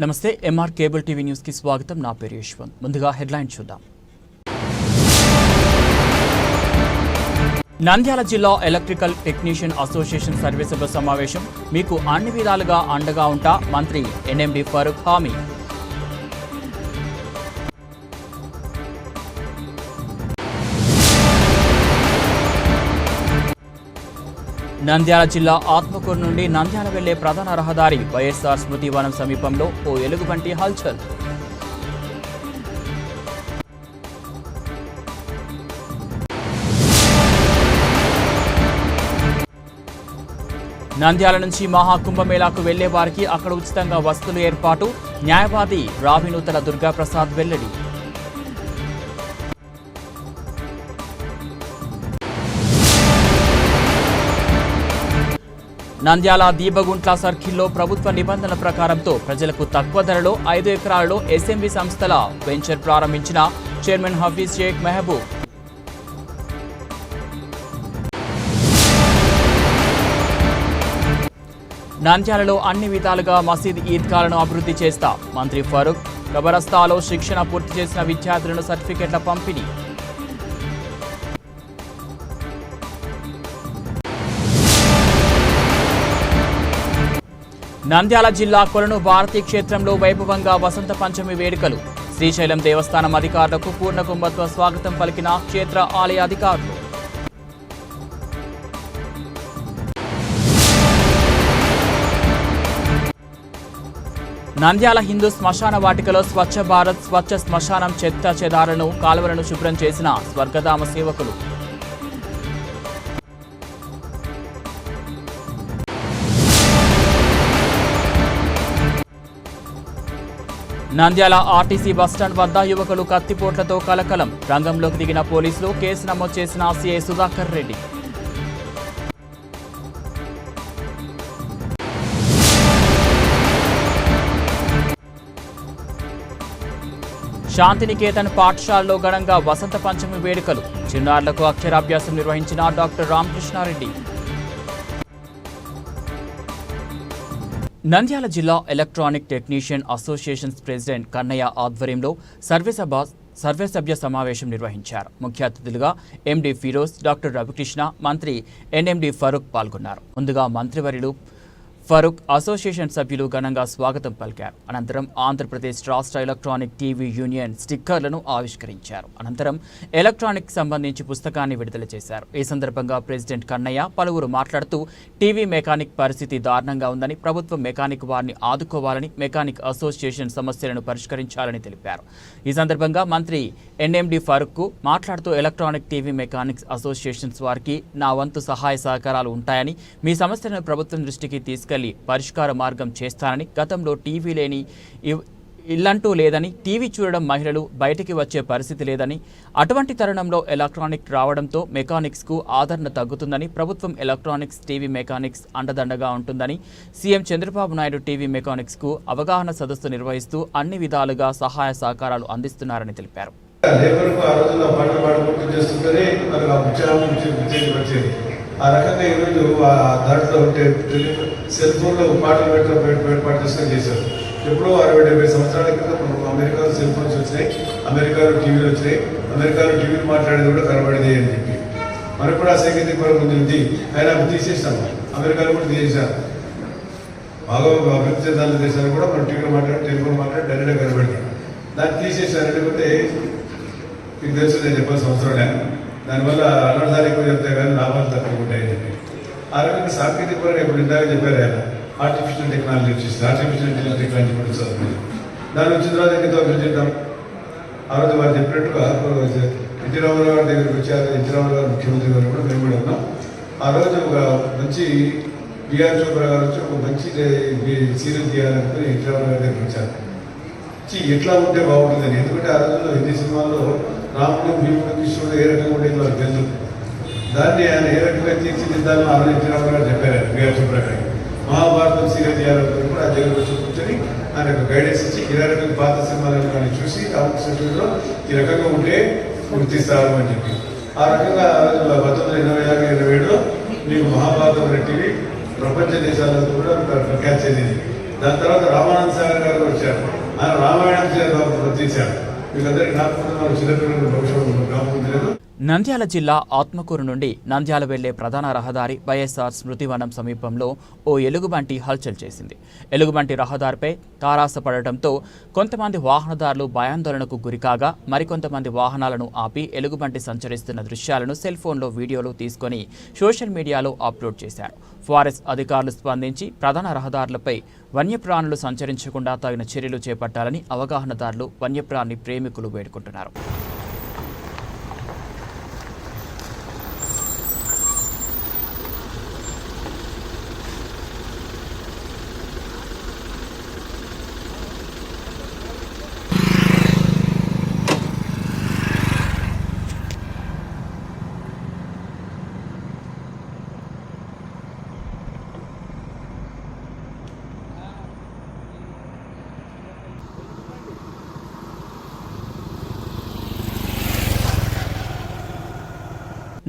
నమస్తే MR cable TV news కి స్వాగతం. నా పేరు యశ్వంత్. ముందుగా హెడ్లైన్ చూద్దాం. నంద్యాల జిల్లా ఎలక్ట్రికల్ టెక్నీషియన్ అసోసియేషన్ సర్వీసభ సమావేశం. మీకు అన్ని విధాలుగా అండగా ఉంటా మంత్రి ఎన్ఎండి ఫరూక్ హామీ. నంద్యాల జిల్లా ఆత్మకూరు నుండి నంద్యాల వెళ్లే ప్రధాన రహదారి వైఎస్ఆర్ స్మృతి వనం సమీపంలో ఓ ఎలుగుబంటి హల్చల్. నంద్యాల నుంచి మహాకుంభమేళాకు వెళ్లే వారికి అక్కడ ఉచితంగా వసతులు ఏర్పాటు. న్యాయవాది రావినూతల దుర్గాప్రసాద్ వెల్లడి. నంద్యాల దీపగుంట్ల సర్కిల్లో ప్రభుత్వ నిబంధనల ప్రకారంతో ప్రజలకు తక్కువ ధరలో 5 ఎకరాలలో ఎస్ఎంవి సంస్థల వెంచర్ ప్రారంభించిన చైర్మన్ హఫీజ్ షేక్ మెహబూబ్. నంద్యాలలో అన్ని విధాలుగా మసీద్ ఈద్గాలను అభివృద్ధి చేస్తా మంత్రి ఫరూక్. కబరస్తాలో శిక్షణ పూర్తి చేసిన విద్యార్థులను సర్టిఫికెట్ల పంపిణీ. నంద్యాల జిల్లా కొలను భారతీ క్షేత్రంలో వైభవంగా వసంత పంచమి వేడుకలు. శ్రీశైలం దేవస్థానం అధికారులకు పూర్ణ కుంభత్వ స్వాగతం పలికిన క్షేత్ర ఆలయ అధికారులు. నంద్యాల హిందూ శ్మశాన వాటికలో స్వచ్ఛ భారత్ స్వచ్ఛ శ్మశానం చెత్త చెదాలను కాలువలను శుభ్రం చేసిన స్వర్గధామ సేవకులు. నంద్యాల ఆర్టీసీ బస్టాండ్ వద్ద యువకులు కత్తిపోట్లతో కలకలం. రంగంలోకి దిగిన పోలీసులు కేసు నమోదు చేసిన సిఐ సుధాకర్ రెడ్డి. శాంతినికేతన్ పాఠశాలలో ఘనంగా వసంత పంచమి వేడుకలు. చిన్నారులకు అక్షరాభ్యాసం నిర్వహించిన డాక్టర్ రామకృష్ణారెడ్డి. నంద్యాల జిల్లా electronic technician associations president Kannayya ఆధ్వర్యంలో సర్వసభ్య సమావేశం నిర్వహించారు. ముఖ్య అతిథులుగా ఎండి ఫిరోజ్, డాక్టర్ రవికృష్ణ, మంత్రి ఎన్ఎండి ఫరూక్ పాల్గొన్నారు. ముందుగా మంత్రివర్యులు ఫరూక్ అసోసియేషన్ సభ్యులు ఘనంగా స్వాగతం పలికారు. అనంతరం ఆంధ్రప్రదేశ్ రాష్ట్ర ఎలక్ట్రానిక్ టీవీ యూనియన్ స్టిక్కర్లను ఆవిష్కరించారు. అనంతరం ఎలక్ట్రానిక్ సంబంధించి పుస్తకాన్ని విడుదల చేశారు. ఈ సందర్భంగా ప్రెసిడెంట్ కన్నయ్య పలువురు మాట్లాడుతూ టీవీ మెకానిక్ పరిస్థితి దారుణంగా ఉందని, ప్రభుత్వం మెకానిక్ వారిని ఆదుకోవాలని, మెకానిక్ అసోసియేషన్ సమస్యలను పరిష్కరించాలని తెలిపారు. ఈ సందర్భంగా మంత్రి ఎన్ఎండి ఫరూక్ మాట్లాడుతూ ఎలక్ట్రానిక్ టీవీ మెకానిక్స్ అసోసియేషన్స్ వారికి నా వంతు సహాయ సహకారాలు ఉంటాయని, మీ సమస్యలను ప్రభుత్వం దృష్టికి తీసుకెళ్లి పరిష్కార మార్గం చేస్తానని, గతంలో టీవీ లేని ఇల్లంటూ లేదని, టీవీ చూడడం మహిళలు బయటికి వచ్చే పరిస్థితి లేదని, అటువంటి తరుణంలో ఎలక్ట్రానిక్ రావడంతో మెకానిక్స్కు ఆదరణ తగ్గుతుందని, ప్రభుత్వం ఎలక్ట్రానిక్స్ టీవీ మెకానిక్స్ అండదండగా ఉంటుందని, సీఎం చంద్రబాబు నాయుడు టీవీ మెకానిక్స్కు అవగాహన సదస్సు నిర్వహిస్తూ అన్ని విధాలుగా సహాయ సహకారాలు అందిస్తున్నారని తెలిపారు. ఆ రకంగా ఈరోజు దాంట్లో సెల్ ఫోన్లో పాటలు ఏర్పాటు చేసుకొని చేశారు. ఎప్పుడో 60-70 సంవత్సరాల క్రితం అమెరికాలో సెల్ ఫోన్స్ వచ్చినాయి, అమెరికాలో టీవీలు వచ్చినాయి, అమెరికాలో టీవీలు మాట్లాడేది కూడా కనబడేది అని చెప్పి మనకు కూడా ఆ సాంకేతిక పరంగా ఉంది. ఆయన అవి తీసేసాము, అమెరికాలో కూడా తీసేశారు. బాగా అభివృద్ధి చెందాలని దేశాలు కూడా మనం టీవీలో మాట్లాడి, టెలిఫోన్ మాట్లాడి డైరెక్ట్గా కనబడతాం. దాన్ని తీసేశారు. లేకపోతే మీకు తెలుసు, నేను చెప్పాల్సిన అవసరం లేదు. దానివల్ల అనర్థాలు ఎక్కువ చెప్తాయి కానీ లాభాలు తక్కువ ఉంటాయని చెప్పి ఆ రకంగా సాంకేతిక పరంగా ఇప్పుడు ఇందాక చెప్పారు ఆయన ఆర్టిఫిషియల్ టెక్నాలజీ వచ్చేసి ఆర్టిఫిషియల్ టెక్నాలజీ కూడా చదువుతుంది. దాని వచ్చిన తర్వాత ఎంతో అభివృద్ధి చేద్దాం. ఆ రోజు వారు చెప్పినట్టుగా ఎన్టీ రామారావు గారి దగ్గరికి వచ్చారు. ఎన్టీ రామారావు గారు ముఖ్యమంత్రి గారు కూడా మేము కూడా ఉన్నాం. ఆ రోజు ఒక మంచి బిఆర్ చోప్రా గారు వచ్చి ఒక మంచి సీరియల్ తీయాలనుకుని ఎన్టీ రామారావు గారి దగ్గరికి వచ్చారు. ఎట్లా ఉంటే బాగుంటుందని. ఎందుకంటే ఆ రోజుల్లో హిందీ సినిమాల్లో రాముడు, భీముడు, కృష్ణుడు ఏ రకంగా ఉండేది వారికి తెలుసు. దాన్ని ఆయన ఏ రకంగా తీర్చిదిద్దాలని ఆలోచించడం గారు చెప్పారు బిఆర్ చోప్రా గారు. మహాభారతం సీరియల్ తీయాలనుకుని కూడా ఆ దగ్గర వచ్చి కూర్చొని ఆయన గైడెన్స్ ఇచ్చి ఈ రకంగా పాత సినిమాలను కానీ చూసి రామకృష్ణుడిలో ఈ రకంగా ఉంటే గుర్తిస్తారు అని చెప్పి ఆ రకంగా 1926-27లో మీకు మహాభారతం టీవీ ప్రపంచ దేశాలలో కూడా ప్రఖ్యాతి చెందింది. దాని తర్వాత రామానంద సాగర్ గారు వచ్చారు, ఆయన రామాయణం తీశారు. వీళ్ళందరికీ జ్ఞాపకం చిన్నపిల్లలు భవిష్యత్తు జ్ఞాపకం లేదు. నంద్యాల జిల్లా ఆత్మకూరు నుండి నంద్యాల వెళ్లే ప్రధాన రహదారి వైఎస్ఆర్ స్మృతివనం సమీపంలో ఓ ఎలుగుబంటి హల్చల్ చేసింది. ఎలుగుబంటి రహదారిపై తారాస పడటంతో కొంతమంది వాహనదారులు భయాందోళనకు గురికాగా మరికొంతమంది వాహనాలను ఆపి ఎలుగుబంటి సంచరిస్తున్న దృశ్యాలను సెల్ ఫోన్లో వీడియోలు తీసుకొని సోషల్ మీడియాలో అప్లోడ్ చేశారు. ఫారెస్ట్ అధికారులు స్పందించి ప్రధాన రహదారులపై వన్యప్రాణులు సంచరించకుండా తగిన చర్యలు చేపట్టాలని అవగాహనదారులు, వన్యప్రాణి ప్రేమికులు వేడుకుంటున్నారు.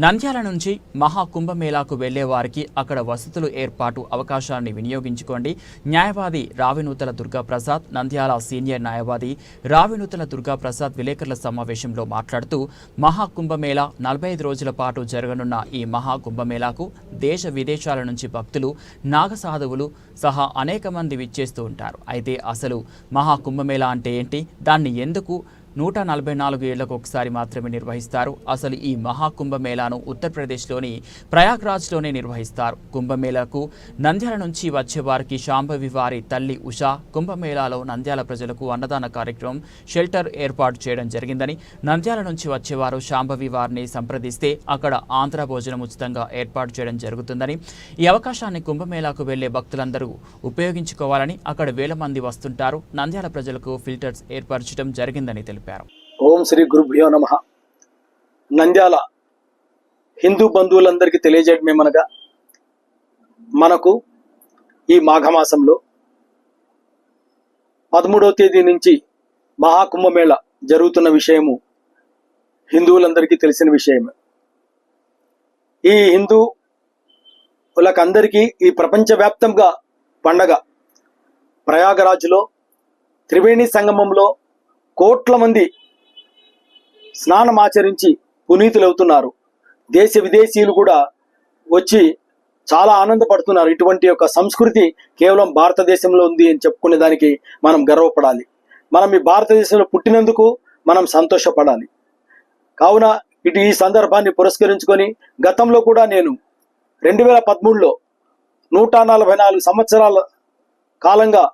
నంద్యాల నుంచి మహాకుంభమేళాకు వెళ్లే వారికి అక్కడ వసతులు ఏర్పాటు అవకాశాన్ని వినియోగించుకోండి. న్యాయవాది రావినూతల దుర్గాప్రసాద్, నంద్యాల సీనియర్ న్యాయవాది రావినూతల దుర్గాప్రసాద్ విలేకరుల సమావేశంలో మాట్లాడుతూ మహాకుంభమేళా 45 రోజుల పాటు జరగనున్న ఈ మహాకుంభమేళాకు దేశ విదేశాల నుంచి భక్తులు, నాగసాధువులు సహా అనేక మంది విచ్చేస్తూ ఉంటారు. అయితే అసలు మహాకుంభమేళా అంటే ఏంటి? దాన్ని ఎందుకు 144 ఏళ్లకు ఒకసారి మాత్రమే నిర్వహిస్తారు? అసలు ఈ మహాకుంభమేళాను ఉత్తరప్రదేశ్లోని ప్రయాగ్రాజ్లోనే నిర్వహిస్తారు. కుంభమేళాకు నంద్యాల నుంచి వచ్చేవారికి శాంభవి వారి తల్లి ఉషా కుంభమేళాలో నంద్యాల ప్రజలకు అన్నదాన కార్యక్రమం షెల్టర్ ఏర్పాటు చేయడం జరిగిందని, నంద్యాల నుంచి వచ్చేవారు శాంభవి వారిని సంప్రదిస్తే అక్కడ ఆంధ్ర భోజనం ఉచితంగా ఏర్పాటు చేయడం జరుగుతుందని, ఈ అవకాశాన్ని కుంభమేళాకు వెళ్లే భక్తులందరూ ఉపయోగించుకోవాలని, అక్కడ వేల మంది వస్తుంటారు, నంద్యాల ప్రజలకు ఫిల్టర్స్ ఏర్పరచడం జరిగిందని తెలిపారు. ఓం శ్రీ గురుభ్యో నమః. నంద్యాల హిందూ బంధువులందరికీ తెలియజేయడమేమనగా, మనకు ఈ మాఘమాసంలో 13వ తేదీ నుంచి మహాకుంభమేళ జరుగుతున్న విషయము హిందువులందరికీ తెలిసిన విషయమే. ఈ హిందువులకందరికీ ఈ ప్రపంచవ్యాప్తంగా పండగ. ప్రయాగరాజ్లో త్రివేణి సంగమంలో కోట్ల మంది స్నానమాచరించి పునీతులవుతున్నారు. దేశ విదేశీయులు కూడా వచ్చి చాలా ఆనందపడుతున్నారు. ఇటువంటి యొక్క సంస్కృతి కేవలం భారతదేశంలో ఉంది అని చెప్పుకునే దానికి మనం గర్వపడాలి. మనం ఈ భారతదేశంలో పుట్టినందుకు మనం సంతోషపడాలి. కావున ఈ సందర్భాన్ని పురస్కరించుకొని గతంలో కూడా నేను 2013లో 144 సంవత్సరాల కాలంగా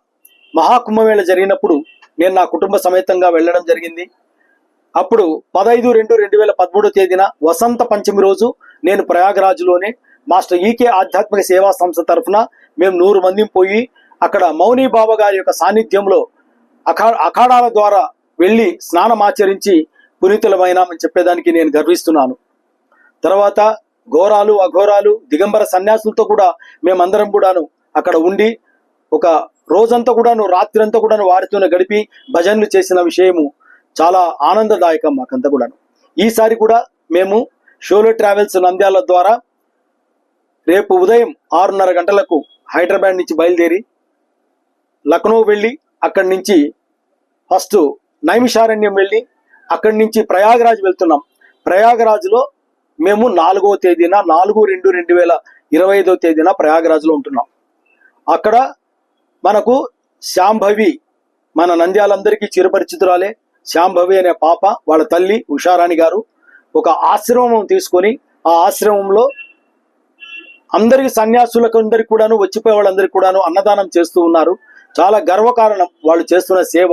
మహాకుంభమేళ జరిగినప్పుడు నేను నా కుటుంబ సమేతంగా వెళ్ళడం జరిగింది. అప్పుడు 15/2/2013 తేదీన వసంత పంచమి రోజు నేను ప్రయాగరాజ్లోనే మాస్టర్ ఈకే ఆధ్యాత్మిక సేవా సంస్థ తరఫున మేము 100 మంది పోయి అక్కడ మౌని బాబా గారి యొక్క సాన్నిధ్యంలో అఖాడాల ద్వారా వెళ్ళి స్నానమాచరించి పునీతులమైనామని చెప్పేదానికి నేను గర్విస్తున్నాను. తర్వాత ఘోరాలు, అఘోరాలు, దిగంబర సన్యాసులతో కూడా మేమందరం కూడాను అక్కడ ఉండి ఒక రోజంతా కూడాను, రాత్రి అంతా కూడాను వారితోనే గడిపి భజనలు చేసిన విషయము చాలా ఆనందదాయకం మాకంతా కూడాను. ఈసారి కూడా మేము షోలో ట్రావెల్స్ నంద్యాల ద్వారా రేపు ఉదయం 6:30 గంటలకు హైదరాబాద్ నుంచి బయలుదేరి లక్నో వెళ్ళి అక్కడి నుంచి ఫస్ట్ నైమిషారణ్యం వెళ్ళి అక్కడి నుంచి ప్రయాగరాజ్ వెళ్తున్నాం. ప్రయాగరాజ్లో మేము 4వ తేదీన 4/2/2025 తేదీన ప్రయాగరాజ్లో ఉంటున్నాం. అక్కడ మనకు శాంభవి, మన నంద్యాలందరికీ చిరపరిచితురాలే శాంభవి అనే పాప, వాళ్ళ తల్లి ఉషారాణి గారు ఒక ఆశ్రమం తీసుకొని ఆ ఆశ్రమంలో అందరికి సన్యాసులకు అందరికి కూడాను, వచ్చిపోయే వాళ్ళందరికీ కూడాను అన్నదానం చేస్తూ ఉన్నారు. చాలా గర్వకారణం వాళ్ళు చేస్తున్న సేవ.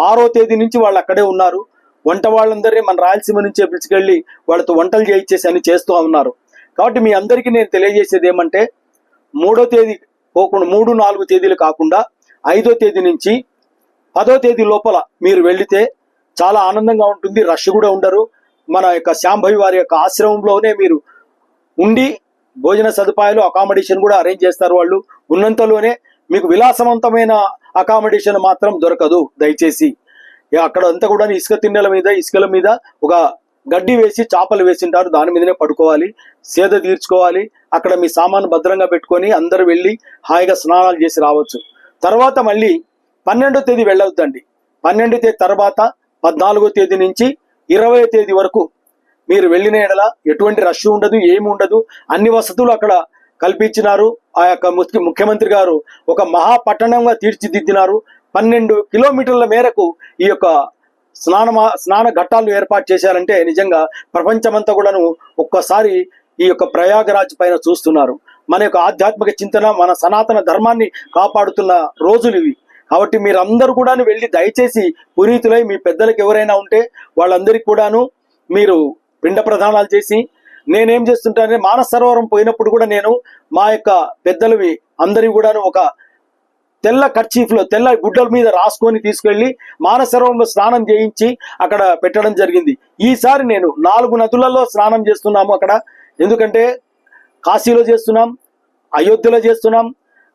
6వ తేదీ నుంచి వాళ్ళు అక్కడే ఉన్నారు. వంట వాళ్ళందరినీ మన రాయలసీమ నుంచే పిలుచుకెళ్ళి వాళ్ళతో వంటలు చేయించేసి అని చేస్తూ ఉన్నారు. కాబట్టి మీ అందరికీ నేను తెలియజేసేది ఏమంటే, 3వ తేదీ పోకుండా 3-4 తేదీలు కాకుండా 5వ తేదీ నుంచి 10వ తేదీ లోపల మీరు వెళితే చాలా ఆనందంగా ఉంటుంది. రష్ కూడా ఉండరు. మన యొక్క శాంభవి వారి యొక్క ఆశ్రమంలోనే మీరు ఉండి భోజన సదుపాయాలు, అకామిడేషన్ కూడా అరేంజ్ చేస్తారు వాళ్ళు. ఉన్నంతలోనే మీకు విలాసవంతమైన అకామిడేషన్ మాత్రం దొరకదు. దయచేసి అక్కడ అంతా కూడా ఇసుకల మీద ఒక గడ్డి వేసి చాపలు వేసింటారు, దాని మీదనే పడుకోవాలి, సేద తీర్చుకోవాలి. అక్కడ మీ సామాను భద్రంగా పెట్టుకొని అందరు వెళ్ళి హాయిగా స్నానాలు చేసి రావచ్చు. తర్వాత మళ్ళీ 12వ తేదీ వెళ్ళొద్దండి. 12వ తేదీ తర్వాత 14వ తేదీ నుంచి 20వ తేదీ వరకు మీరు వెళ్ళిన ఎడల ఎటువంటి రష్ ఉండదు, ఏమి ఉండదు. అన్ని వసతులు అక్కడ కల్పించినారు. ఆ యొక్క ముఖ్యమంత్రి గారు ఒక మహాపట్టణంగా తీర్చిదిద్దినారు. 12 కిలోమీటర్ల మేరకు ఈ యొక్క స్నాన ఘట్టాలు ఏర్పాటు చేశారంటే నిజంగా ప్రపంచమంతా కూడాను ఒక్కసారి ఈ యొక్క ప్రయాగరాజ్ పైన చూస్తున్నారు. మన యొక్క ఆధ్యాత్మిక చింతన, మన సనాతన ధర్మాన్ని కాపాడుతున్న రోజులు ఇవి. కాబట్టి మీరందరూ కూడాను వెళ్ళి దయచేసి పునీతులై మీ పెద్దలకు ఎవరైనా ఉంటే వాళ్ళందరికీ కూడాను మీరు పిండ ప్రదానాలు చేసి, నేనేం చేస్తుంటానంటే మానస సరోవరం పోయినప్పుడు కూడా నేను మా యొక్క పెద్దలవి అందరివి కూడాను ఒక తెల్ల కర్చీఫ్లో తెల్ల గుడ్డల మీద రాసుకొని తీసుకెళ్లి మానస సరోవరంలో స్నానం చేయించి అక్కడ పెట్టడం జరిగింది. ఈసారి నేను 4 నదులలో స్నానం చేస్తున్నాము అక్కడ. ఎందుకంటే కాశీలో చేస్తున్నాం, అయోధ్యలో చేస్తున్నాం,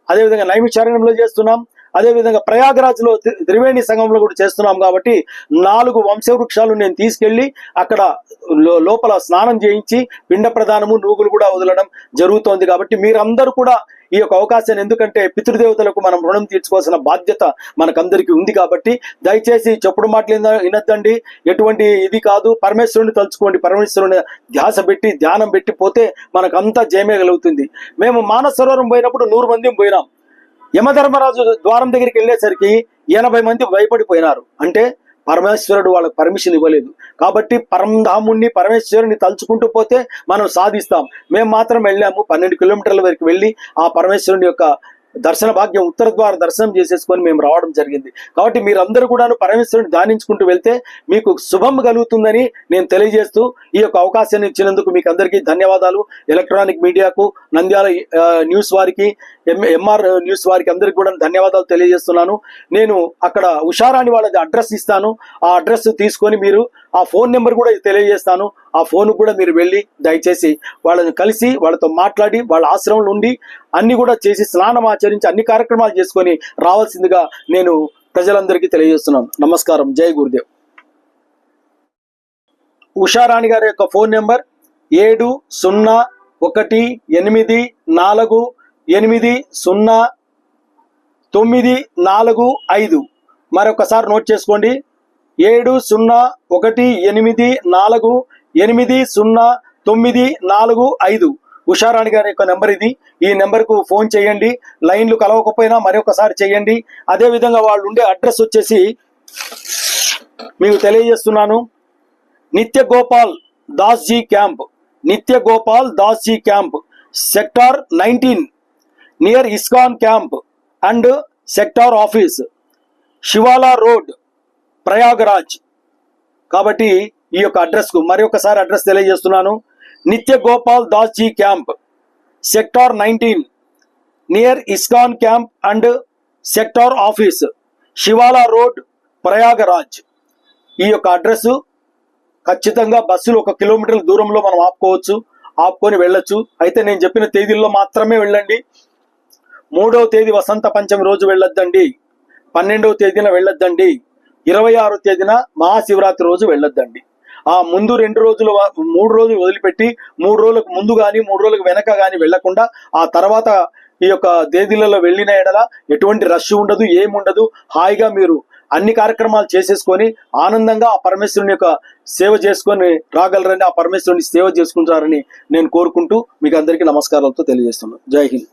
అదేవిధంగా నైమిషారణ్యంలో చేస్తున్నాం, అదేవిధంగా ప్రయాగరాజ్లో త్రివేణి సంగమంలో కూడా చేస్తున్నాం. కాబట్టి 4 వంశవృక్షాలు నేను తీసుకెళ్లి అక్కడ లోపల స్నానం చేయించి పిండ ప్రదానము, నూగులు కూడా వదలడం జరుగుతోంది. కాబట్టి మీరందరూ కూడా ఈ యొక్క అవకాశాన్ని, ఎందుకంటే పితృదేవతలకు మనం రుణం తీర్చుకోవాల్సిన బాధ్యత మనకందరికీ ఉంది. కాబట్టి దయచేసి చెప్పుడు మాటలు వినొద్దండి. ఎటువంటి ఇది కాదు, పరమేశ్వరుని తలుచుకోండి. పరమేశ్వరుని ధ్యాస పెట్టి ధ్యానం పెట్టి పోతే మనకంతా జయమే కలుగుతుంది. మేము మానస సరోవరం పోయినప్పుడు 100 మంది పోయినాం. యమధర్మరాజు ద్వారం దగ్గరికి వెళ్ళేసరికి 80 మంది భయపడిపోయినారు. అంటే పరమేశ్వరుడు వాళ్ళకి పర్మిషన్ ఇవ్వలేదు. కాబట్టి పరంధాముణ్ణి, పరమేశ్వరుని తలుచుకుంటూ పోతే మనం సాధిస్తాం. మేము మాత్రం వెళ్ళాము. 12 కిలోమీటర్ల వరకు వెళ్ళి ఆ పరమేశ్వరుని యొక్క దర్శన భాగ్యం, ఉత్తర ద్వార దర్శనం చేసేసుకొని మేము రావడం జరిగింది. కాబట్టి మీరందరూ కూడాను పరమేశ్వరుని ధ్యానించుకుంటూ వెళ్తే మీకు శుభం కలుగుతుందని నేను తెలియజేస్తూ ఈ యొక్క అవకాశాన్ని ఇచ్చినందుకు మీకు అందరికీ ధన్యవాదాలు. ఎలక్ట్రానిక్ మీడియాకు, నంద్యాల న్యూస్ వారికి, ఎంఆర్ న్యూస్ వారికి అందరికీ కూడా ధన్యవాదాలు తెలియజేస్తున్నాను. నేను అక్కడ ఉషారాణి వాళ్ళది అడ్రస్ ఇస్తాను. ఆ అడ్రస్ తీసుకొని మీరు ఆ ఫోన్ నెంబర్ కూడా తెలియజేస్తాను. ఆ ఫోన్ కూడా మీరు వెళ్ళి దయచేసి వాళ్ళని కలిసి వాళ్ళతో మాట్లాడి వాళ్ళ ఆశ్రమంలో ఉండి అన్ని కూడా చేసి స్నానం ఆచరించి అన్ని కార్యక్రమాలు చేసుకొని రావాల్సిందిగా నేను ప్రజలందరికీ తెలియజేస్తున్నాను. నమస్కారం. జై గురుదేవ్. ఉషారాణి గారి యొక్క ఫోన్ నెంబర్ 7018480945. మరొకసారి నోట్ చేసుకోండి. 7018480945. ఉషారాణి గారి యొక్క నెంబర్ ఇది. ఈ నెంబర్కు ఫోన్ చేయండి. లైన్లు కలవకపోయినా మరొకసారి చేయండి. అదేవిధంగా వాళ్ళు ఉండే అడ్రస్ వచ్చేసి మీకు తెలియజేస్తున్నాను. Nitya Gopal Dasji camp, Nitya Gopal Dasji camp, sector 19, near ISKCON camp and sector office, Shivala road, Prayagraj. కాబట్టి ఈ యొక్క అడ్రస్కు మరొకసారి అడ్రస్ తెలియజేస్తున్నాను. Nitya Gopal Dasji camp, sector 19, near ISKCON camp and sector office, Shivala road, Prayagraj. ఈ యొక్క అడ్రస్ ఖచ్చితంగా బస్సులు 1 కిలోమీటర్ల దూరంలో మనం ఆపుకొని వెళ్ళొచ్చు. అయితే నేను చెప్పిన తేదీల్లో మాత్రమే వెళ్ళండి. 3వ తేదీ వసంత పంచమి రోజు వెళ్ళొద్దండి, 12వ తేదీన వెళ్ళొద్దండి, 26వ తేదీన మహాశివరాత్రి రోజు వెళ్ళొద్దండి. ఆ ముందు 3 రోజులు వదిలిపెట్టి 3 రోజులకు ముందు కానీ 3 రోజులకు వెనక కానీ వెళ్లకుండా ఆ తర్వాత ఈ యొక్క తేదీలలో వెళ్ళిన ఎడల ఎటువంటి రష్ ఉండదు, ఏముండదు. హాయిగా మీరు అన్ని కార్యక్రమాలు చేసేసుకొని ఆనందంగా ఆ పరమేశ్వరుని యొక్క సేవ చేసుకొని రాగలరని, ఆ పరమేశ్వరుని సేవ చేసుకుంటారని నేను కోరుకుంటూ మీకు అందరికీ నమస్కారాలతో తెలియజేస్తున్నాను. జై హింద్.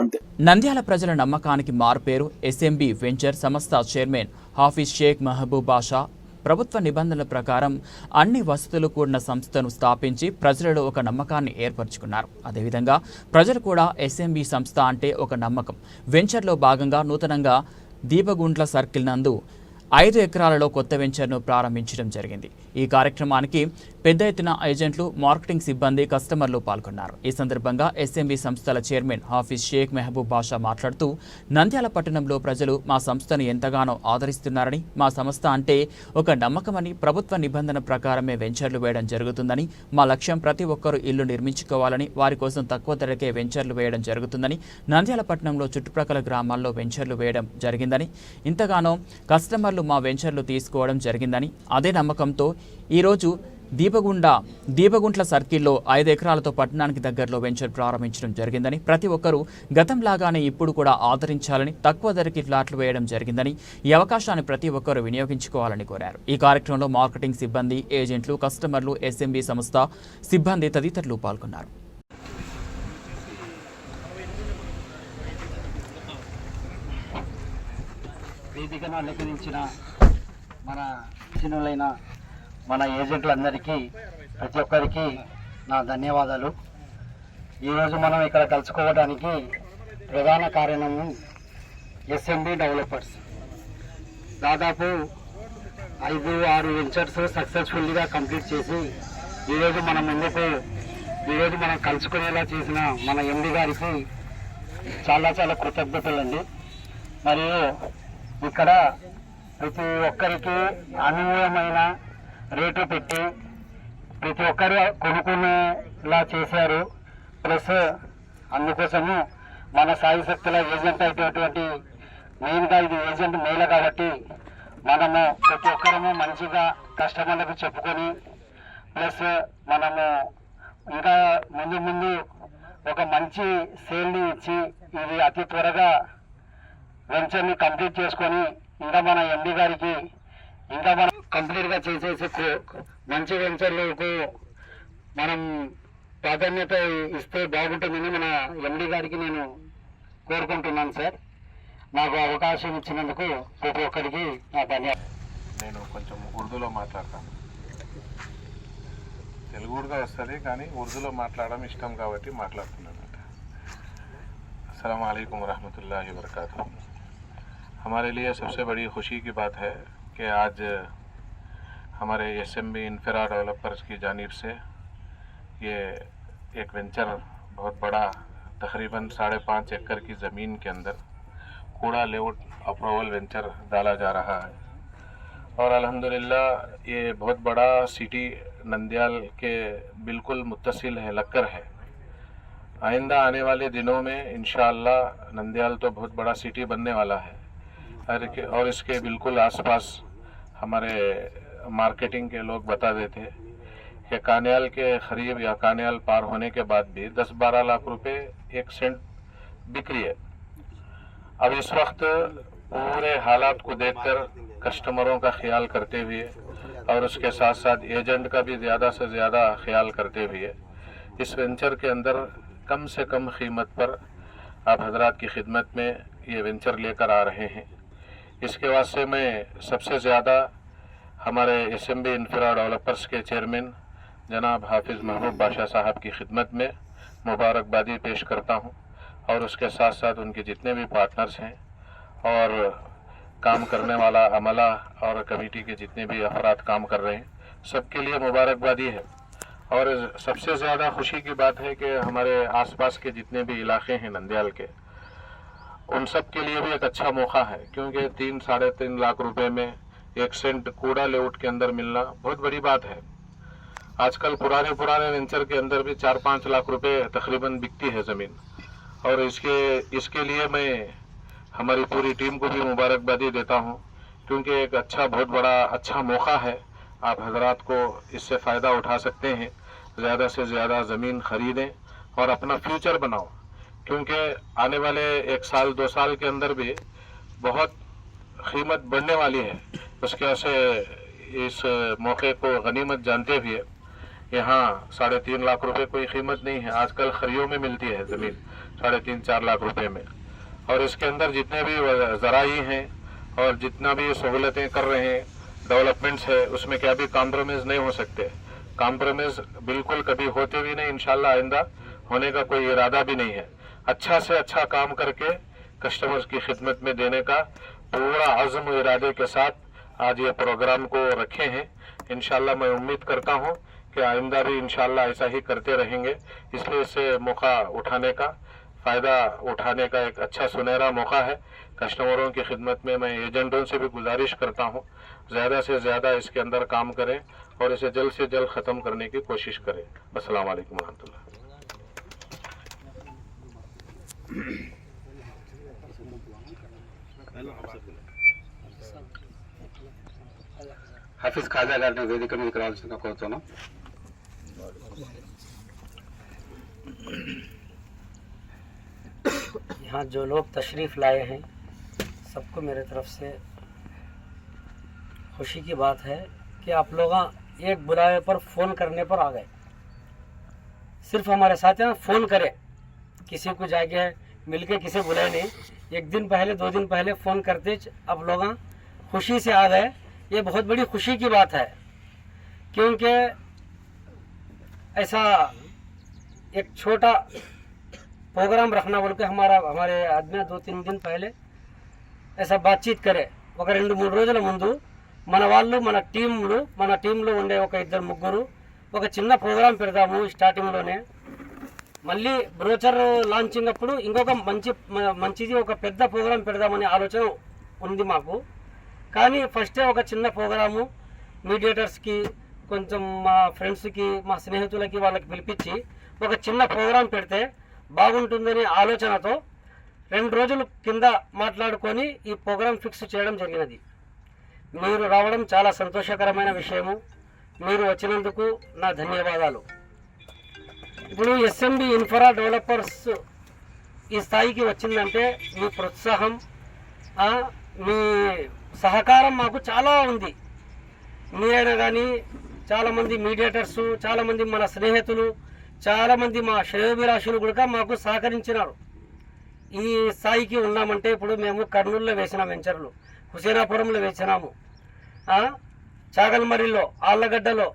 అంతే. నంద్యాల ప్రజల నమ్మకానికి మారుపేరు ఎస్ఎంబి వెంచర్ సంస్థ చైర్మన్ హాఫీజ్ షేక్ మహబూబ్ బాషా ప్రభుత్వ నిబంధనల ప్రకారం అన్ని వసతులు కూడిన సంస్థను స్థాపించి ప్రజలలో ఒక నమ్మకాన్ని ఏర్పరచుకున్నారు. అదేవిధంగా ప్రజలు కూడా ఎస్ఎంబి సంస్థ అంటే ఒక నమ్మకం. వెంచర్లో భాగంగా నూతనంగా దీపగుంట్ల సర్కిల్ నందు 5 ఎకరాలలో కొత్త వెంచర్ను ప్రారంభించడం జరిగింది. ఈ కార్యక్రమానికి పెద్ద ఎత్తున ఏజెంట్లు, మార్కెటింగ్ సిబ్బంది, కస్టమర్లు పాల్గొన్నారు. ఈ సందర్భంగా ఎస్ఎంబి సంస్థల చైర్మన్ హాఫీజ్ షేక్ మహబూబ్ బాషా మాట్లాడుతూ, నంద్యాల పట్టణంలో ప్రజలు మా సంస్థను ఎంతగానో ఆదరిస్తున్నారని, మా సంస్థ అంటే ఒక నమ్మకమని, ప్రభుత్వ నిబంధన ప్రకారమే వెంచర్లు వేయడం జరుగుతుందని, మా లక్ష్యం ప్రతి ఒక్కరూ ఇల్లు నిర్మించుకోవాలని, వారి కోసం తక్కువ ధరకే వెంచర్లు వేయడం జరుగుతుందని, నంద్యాల పట్టణంలో చుట్టుప్రక్కల గ్రామాల్లో వెంచర్లు వేయడం జరిగిందని, ఇంతగానో కస్టమర్లు మా వెంచర్లు తీసుకోవడం జరిగిందని, అదే నమ్మకంతో ఈరోజు దీపగుంట్ల సర్కిల్లో 5 ఎకరాలతో పట్టణానికి దగ్గరలో వెంచర్ ప్రారంభించడం జరిగిందని, ప్రతి ఒక్కరూ గతంలాగానే ఇప్పుడు కూడా ఆదరించాలని, తక్కువ ధరకి ఫ్లాట్లు వేయడం జరిగిందని, ఈ అవకాశాన్ని ప్రతి ఒక్కరూ వినియోగించుకోవాలని కోరారు. ఈ కార్యక్రమంలో మార్కెటింగ్ సిబ్బంది, ఏజెంట్లు, కస్టమర్లు, ఎస్ఎంబి సంస్థ సిబ్బంది తదితరులు పాల్గొన్నారు. వేదికను అలంకరించిన మన చిన్నులైన మన ఏజెంట్లందరికీ ప్రతి ఒక్కరికి నా ధన్యవాదాలు. ఈరోజు మనం ఇక్కడ కలుసుకోవడానికి ప్రధాన కారణము ఎస్ఎంబి డెవలపర్స్. దాదాపు 5-6 వెంచర్స్ సక్సెస్ఫుల్గా కంప్లీట్ చేసి ఈరోజు మనం కలుసుకునేలా చేసిన మన ఎండి గారికి చాలా చాలా కృతజ్ఞతలండి. మరియు ఇక్కడ ప్రతి ఒక్కరికి అనుకూలమైన రేటు పెట్టి ప్రతి ఒక్కరు కొనుక్కునేలా చేశారు. ప్లస్ అందుకోసము మన సాయి శక్తుల ఏజెంట్ అయినటువంటి మెయిన్గా ఇది ఏజెంట్ మేళ కాబట్టి మనము ప్రతి ఒక్కరము మంచిగా కస్టమర్లకు చెప్పుకొని ప్లస్ మనము ఇంకా ముందు ఒక మంచి సేల్ని ఇచ్చి ఇది అతి త్వరగా వెంచర్ని కంప్లీట్ చేసుకొని ఇంకా మన ఎండి గారికి ఇంకా మనం కంప్లీట్గా చేసేసి మంచి వెంచర్లకు మనం ప్రాధాన్యత ఇస్తే బాగుంటుందని మన ఎండి గారికి నేను కోరుకుంటున్నాను సార్. నాకు అవకాశం ఇచ్చినందుకు ప్రతి ఒక్కరికి నా ధన్యవాదాలు. నేను కొంచెం ఉర్దూలో మాట్లాడతాను. తెలుగు కూడా వస్తుంది కానీ ఉర్దూలో మాట్లాడడం ఇష్టం కాబట్టి మాట్లాడుతున్నాను. अस्सलाम वालेकुम रहमतुल्लाहि व बरकातुहू। हमारे लिए सबसे बड़ी खुशी की बात है कि आज हमारे एसएमबी इंफ्रा डेवलपर्स की जानिब से ये एक वेंचर बहुत बड़ा तकरीबन 5.5 एकड़ की ज़मीन के अंदर कूड़ा लेआउट अप्रूवल वेंचर डाला जा रहा है और अल्हम्दुलिल्लाह ये बहुत बड़ा सिटी नंदियाल के बिल्कुल मुत्तसिल है, लक्कर है। आइंदा आने वाले दिनों में इंशाअल्लाह नंदियाल तो बहुत बड़ा सिटी बनने वाला है और इसके बिल्कुल आसपास हमारे मार्केटिंग के लोग बता देते कि कान्याल के करीब या कान्याल पार होने के बाद भी 10-12 लाख रुपए 1 सेंट बिक रही है। अब इस वक्त पूरे हालात को देखकर कस्टमरों का ख्याल करते हुए और उसके साथ साथ एजेंट का भी ज़्यादा से ज़्यादा ख्याल करते हुए इस वेंचर के अंदर कम से कम कीमत पर आप हजरात की खिदमत में ये वेंचर लेकर आ रहे हैं। इसके वास्ते मैं सबसे ज़्यादा हमारे एसएमबी इंफ्रा डेवलपर्स के चेयरमैन जनाब हाफिज़ महबूब बादशाह साहब की खिदमत में मुबारकबादी पेश करता हूँ और उसके साथ साथ उनके जितने भी पार्टनर्स हैं और काम करने वाला अमला और कमेटी के जितने भी अफराद काम कर रहे हैं सबके लिए मुबारकबादी है। और सबसे ज़्यादा खुशी की बात है कि हमारे आसपास के जितने भी इलाके हैं नंदियाल के उन सब के लिए भी एक अच्छा मौका है, क्योंकि 3-3.5 लाख रुपए में 1 सेंट कूड़ा लेआउट के अंदर मिलना बहुत बड़ी बात है। आजकल पुराने वेंचर के अंदर भी 4-5 लाख रुपए तकरीबन बिकती है ज़मीन और इसके लिए मैं हमारी पूरी टीम को भी मुबारकबादी देता हूँ, क्योंकि एक बहुत बड़ा अच्छा मौका है। आप हजरात को इससे फ़ायदा उठा सकते हैं, ज़्यादा से ज़्यादा ज़मीन ख़रीदें और अपना फ्यूचर बनाओ, क्योंकि आने वाले 1 साल 2 साल के अंदर भी बहुत कीमत बढ़ने वाली है। उसके से इस मौके को गनीमत जानते हुए यहाँ 3.5 लाख रुपए कोई कीमत नहीं है। आजकल खरियों में मिलती है ज़मीन 3.5-4 लाख रुपए में, और इसके अंदर जितने भी ज़राई हैं और जितना भी सहूलतें कर रहे हैं डेवलपमेंट्स है उसमें क्या भी कॉम्प्रोमाइज़ नहीं हो सकते। कॉम्प्रोमाइज़ बिल्कुल कभी होते भी नहीं, इंशाल्लाह आइंदा होने का कोई इरादा भी नहीं है। अच्छा से अच्छा काम करके कस्टमर्स की खिदमत में देने का पूरा अज़्म इरादे के साथ आज ये प्रोग्राम को रखे हैं। इंशाल्लाह मैं उम्मीद करता हूँ कि आइंदा भी इंशाल्लाह ऐसा ही करते रहेंगे। इसलिए इससे मौका उठाने का फ़ायदा उठाने का एक अच्छा सुनहरा मौका है। कस्टमरों की खिदमत में मैं एजेंटों से भी गुजारिश करता हूँ ज़्यादा से ज़्यादा इसके अंदर काम करें और इसे जल्द से जल्द ख़त्म करने की कोशिश करें। अस्सलाम वालेकुम रहमतुल्लाह। హఫీజ్ ఖాజా గారిని వేదిక మీదకి రావాల్సిందిగా కోరుతున్నాం. यहाँ जो लोग तशरीफ़ लाए हैं सबको मेरे तरफ से खुशी की बात है कि आप लोग एक बुलावे पर फ़ोन करने पर आ गए. सिर्फ हमारे साथ यहाँ फ़ोन करें, किसी को जाके मिल के किसे बुलाए नहीं. एक दिन पहले 2 दिन पहले फ़ोन करते आप लोग खुशी से आ गए. ये बहुत बड़ी खुशी की बात है, क्योंकि ऐसा एक छोटा प्रोग्राम रखना बोल के हमारे आदमी 2-3 दिन पहले ऐसा बातचीत करे. ఒక 2-3 రోజుల ముందు మన టీంలో ఉండే ఒక 2-3 ఒక చిన్న ప్రోగ్రాం పెడదాము స్టార్టింగ్లోనే. మళ్ళీ బ్రోచర్ లాంచింగ్ అప్పుడు ఇంకొక మంచిది ఒక పెద్ద ప్రోగ్రాం పెడదామనే ఆలోచన ఉంది మాకు. కానీ ఫస్టే ఒక చిన్న ప్రోగ్రాము మీడియేటర్స్కి, కొంచెం మా ఫ్రెండ్స్కి, మా స్నేహితులకి వాళ్ళకి పిలిపించి ఒక చిన్న ప్రోగ్రాం పెడితే బాగుంటుందనే ఆలోచనతో 2 రోజుల కింద మాట్లాడుకొని ఈ ప్రోగ్రాం ఫిక్స్ చేయడం జరిగినది. మీరు రావడం చాలా సంతోషకరమైన విషయము. మీరు వచ్చినందుకు నా ధన్యవాదాలు. ఇప్పుడు ఎస్ఎంబి ఇన్ఫ్రా డెవలపర్స్ ఈ స్థాయికి వచ్చిందంటే మీ ప్రోత్సాహం, మీ సహకారం మాకు చాలా ఉంది. మీరైనా కానీ చాలామంది మీడియేటర్సు, చాలామంది మన స్నేహితులు, చాలామంది మా శ్రేయోభిలాషులు కూడా మాకు సహకరించినారు. ఈ స్థాయికి ఉన్నామంటే ఇప్పుడు మేము కర్నూలులో వేసిన వెంచర్లు, హుసేనాపురంలో వేసినాము, చాగల్మరిలో, ఆళ్ళగడ్డలో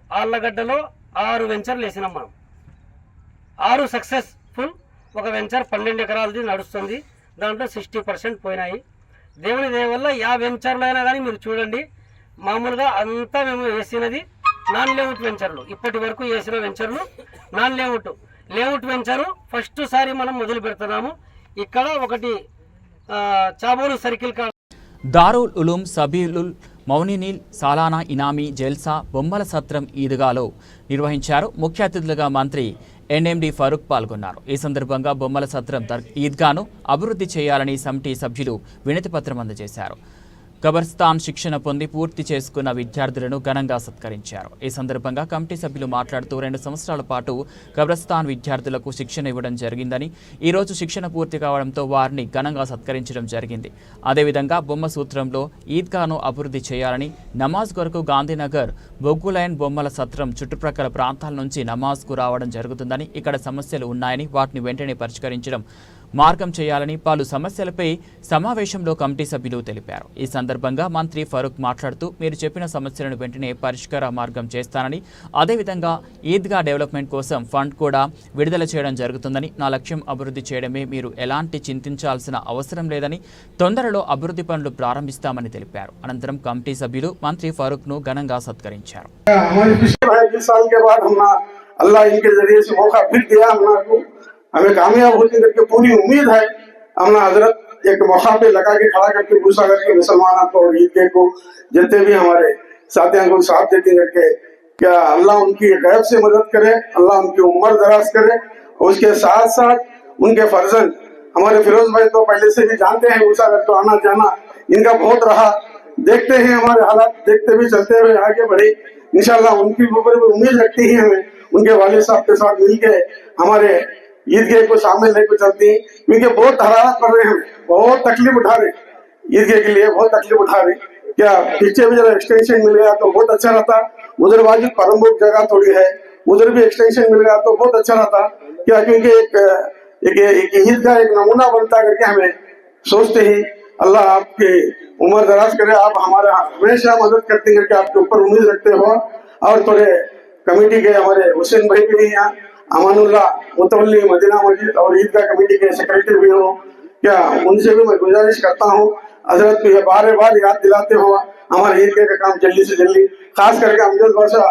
6 వెంచర్లు వేసినాం మనం. 6 సక్సెస్ఫుల్. ఒక వెంచర్ 12 ఎకరాలది నడుస్తుంది, దాంట్లో 60% పోయినాయి. దేవుని దయ వల్ల యా వెంచర్లో అయినా కానీ మీరు చూడండి, మామూలుగా అంతా మేము వేసినది నాన్ లేఅవుట్ వెంచర్లు. ఇప్పటి వరకు వేసిన వెంచర్లు నాన్ లేఅవుట్ వెంచరు ఫస్ట్ సారి మనం మొదలు పెడుతున్నాము. ఇక్కడ ఒకటి చాబోలు సర్కిల్ కా దారుల్ ఉలూం సబీలుల్ మౌనినీల్ సాలానా ఇనామీ జల్సా బొమ్మల సత్రం ఈద్గాలో నిర్వహించారు. ముఖ్య అతిథులుగా మంత్రి ఎన్ఎండి ఫరూక్ పాల్గొన్నారు. ఈ సందర్భంగా బొమ్మల సత్రం ఈద్గాను అభివృద్ధి చేయాలని సమితి సభ్యులు వినతిపత్రం అందజేశారు. కబర్స్థాన్ శిక్షణ పొంది పూర్తి చేసుకున్న విద్యార్థులను ఘనంగా సత్కరించారు. ఈ సందర్భంగా కమిటీ సభ్యులు మాట్లాడుతూ 2 సంవత్సరాల పాటు కబర్స్థాన్ విద్యార్థులకు శిక్షణ ఇవ్వడం జరిగిందని, ఈరోజు శిక్షణ పూర్తి కావడంతో వారిని ఘనంగా సత్కరించడం జరిగింది. అదేవిధంగా బొమ్మ సూత్రంలో ఈద్గాను అభివృద్ధి చేయాలని, నమాజ్ కొరకు గాంధీనగర్, బొగ్గులైన్, బొమ్మల సత్రం చుట్టుప్రక్కల ప్రాంతాల నుంచి నమాజ్కు రావడం జరుగుతుందని, ఇక్కడ సమస్యలు ఉన్నాయని వాటిని వెంటనే పరిష్కరించడం మార్గం చేయాలని పలు సమస్యలపై సమావేశంలో కమిటీ సభ్యులు తెలిపారు. ఈ సందర్భంగా మంత్రి ఫరూక్ మాట్లాడుతూ, మీరు చెప్పిన సమస్యలను వెంటనే పరిష్కార మార్గం చేస్తానని, అదేవిధంగా ఈద్గా డెవలప్మెంట్ కోసం ఫండ్ కూడా విడుదల చేయడం జరుగుతుందని, నా లక్ష్యం అభివృద్ధి చేయడమే, మీరు ఎలాంటి చింతించాల్సిన అవసరం లేదని, తొందరలో అభివృద్ధి పనులు ప్రారంభిస్తామని తెలిపారు. అనంతరం కమిటీ సభ్యులు మంత్రి ఫరూక్ ను ఘనంగా సత్కరించారు. हमें कामयाब होने करके पूरी उम्मीद है. हमने हजरत एक मौका पे लगा के खड़ा करके गुस्सा करके मुसलमान को और ईद को जितने भी हमारे साथियों को साथ देते करके, क्या अल्लाह उनकी गैब से मदद करे, अल्लाह उनकी उम्र दराज करे. और उसके साथ साथ उनके फर्जंद हमारे फिरोज भाई तो पहले से भी जानते हैं, गुस्सा करके आना जाना इनका बहुत रहा. देखते हैं हमारे हालात, देखते भी चलते हुए आगे बढ़े. इंशाल्लाह उनकी ऊपर भी उम्मीद रखती है हमें, उनके वालिद साहब के साथ मिलके हमारे ईदगाह को शामिल लेकर चलती हैं, क्योंकि बहुत हरारत कर रहे हैं, बहुत तकलीफ उठा रहे ईदगाह के लिए, बहुत तकलीफ उठा रहे. क्या पीछे भी जरा एक्सटेंशन मिल गया तो बहुत अच्छा रहता. उधर बाजू परमपुर जगह थोड़ी है, उधर भी एक्सटेंशन मिल गया तो बहुत अच्छा रहता. क्या क्योंकि एक ईदगाह एक नमूना बनता करके हमें सोचते ही. अल्लाह आपकी उम्र दराज करे, आप हमारा हमेशा मदद करते करके आपके ऊपर उम्मीद रखते हो. और थोड़े कमेटी के हमारे हुसैन भाई भी नहीं यहाँ, अमानुल्ला मुतवल्ली मदीना मस्जिद और ईदगाह कमेटी के सेक्रेटरी भी हो, क्या उनसे भी मैं गुजारिश करता हूँ, हजरत को बार बार याद दिलाते हो हमारे ईदगाह का काम जल्दी से जल्दी, खास करके अमजद बादशाह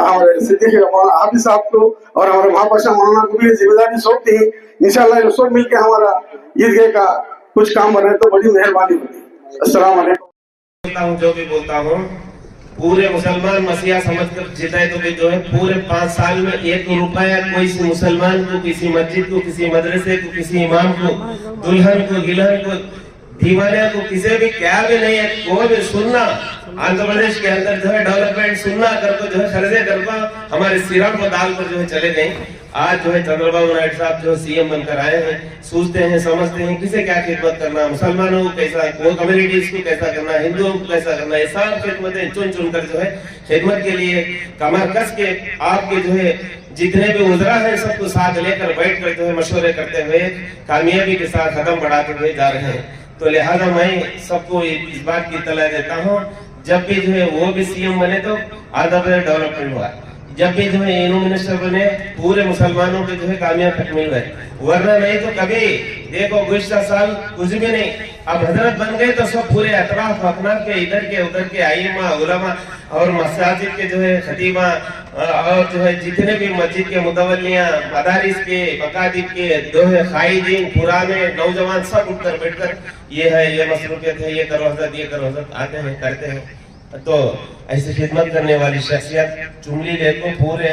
हमारे सिद्दीक हाफिज साहब को और हमारे महापाशा मौलाना को भी जिम्मेदारी सौंपती है. इंशाल्लाह ये सब मिलकर हमारा ईदगाह का कुछ काम बने तो बड़ी मेहरबानी होगी. अस्सलाम वालेकुम. जो भी बोलता हूँ पूरे मुसलमान मसीहा समझकर जिताए तो जो है पूरे 5 साल में 1 रुपया कोई मुसलमान को, किसी मस्जिद को, किसी मदरसे को, किसी इमाम को, दुल्हन को, गिलहन को, दीवाने को, किसी भी क्या भी नहीं है. कोई भी सुनना आंध्र प्रदेश के अंदर जो है डेवलपमेंट सुनना करके जो है खर्चे करके हमारे सिरा को दाल पर जो है चले गए। आज जो है चंद्रबाबू नायडू साहब जो सीएम बनकर आए हैं, सोचते हैं समझते हैं किसे क्या खिदमत करना, मुसलमानों को कैसा, वो कम्युनिटीज को कैसा करना, हिंदुओं को कैसा करना, ये सब खिदमतें चुन चुन कर जो है खिदमत के लिए कमर कस के आपके जो है जितने भी उजरा है सबको साथ लेकर बैठ कर जो है मशवरे करते हुए कामयाबी के साथ कदम बढ़ाते हुए जा रहे हैं। तो लिहाजा मैं सबको इस बात की तला देता हूँ, जब भी जो है वो भी सीएम बने तो आंध्र प्रदेश डेवलपमेंट हुआ, जब भी जो है इन्हों मिनिस्टर बने पूरे मुसलमानों के जो है कामयाब मिल गए, वरना नहीं तो कभी देखो गुज़श्ता साल कुछ भी नहीं। अब हजरत बन गए तो सब पूरे अतराफ अफनाफ के इधर के उधर के आइमा उलमा और मसाजिद के जो है खतीबा और जो है जितने भी मस्जिद के मुतवल्लियां मदारिस के मकातिब के जो है खाइदीन पुराने नौजवान सब उठकर बैठकर ये है ये मसरूफियत है, ये करो हजरत, ये करो हजरत, आते हैं करते हैं। तो ऐसी खिदमत करने वाली शख्सियत चुमली लेको पूरे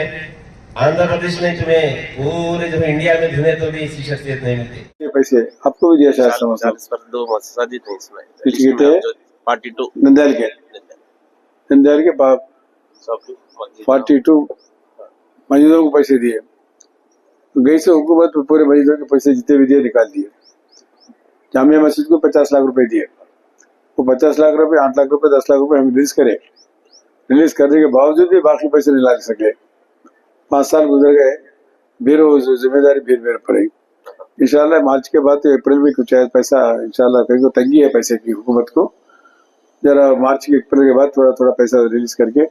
आंध्र प्रदेश में तुम्हें पूरे जो है इंडिया में ढूंढे तो भी ऐसी शख्सियत नहीं मिलती। ये पैसे आपको भी दिया शायद समझ पर 2 मसाजिद हैं इसमें, कुछ कहते हैं 42 नंदयाल के बाप 42 मस्जिदों को पैसे दिए। गई से हुकूमत पूरे मस्जिदों के पैसे जितने भी दिए निकाल दिए। जामिया मस्जिद को 50 लाख रुपए दिए, वो 50 लाख रुपए 8 लाख रुपए 10 लाख रुपए हम रिलीज करने के बावजूद भी बाकी पैसे नहीं ला सके। 5 साल गुजर गए, फिर वो जिम्मेदारी फिर मेरे पड़ेगी। इंशाल्लाह मार्च के बाद तो अप्रैल में कुछ पैसा इंशाल्लाह कहीं तंगी है पैसे की हुकूमत को, जरा मार्च के अप्रैल के बाद थोड़ा थोड़ा पैसा रिलीज करके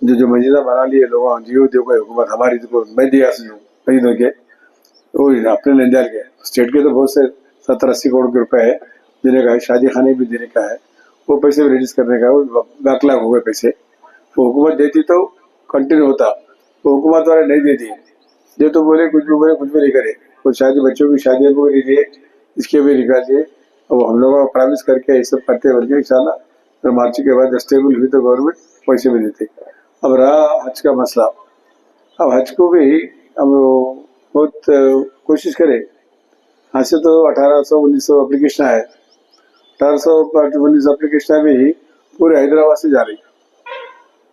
जो मस्जिदा बना लिए लोगों जियो देखो हुकूमत हमारी तो मैं दिया मस्जिदों के वो अपने नंदयाल के स्टेट के तो बहुत से 70-80 करोड़ के रुपए है देने का है, शादी खाने भी देने का है, वो पैसे भी रिलीज करने का है। वो बैकलॉग हो गए पैसे, वो हुकूमत देती तो कंटिन्यू होता, वो हुकूमत वाले नहीं देती, जो तो बोले कुछ भी नहीं करे। कुछ शादी बच्चों की शादियों को भी नहीं दिए, इसके भी निकाल दिए। अब हम लोगों को प्रॉमिस करके ये सब करते बोल के इंशाल्लाह फिर मार्च के बाद स्टेबल हुई तो गवर्नमेंट पैसे भी देते। अब रहा हज का मसला, अब हज को भी हम बहुत कोशिश करें। आज से तो 1800-1900 एप्लीकेशन है, 1800-1900 एप्लीकेशन भी पूरे हैदराबाद से जा रही।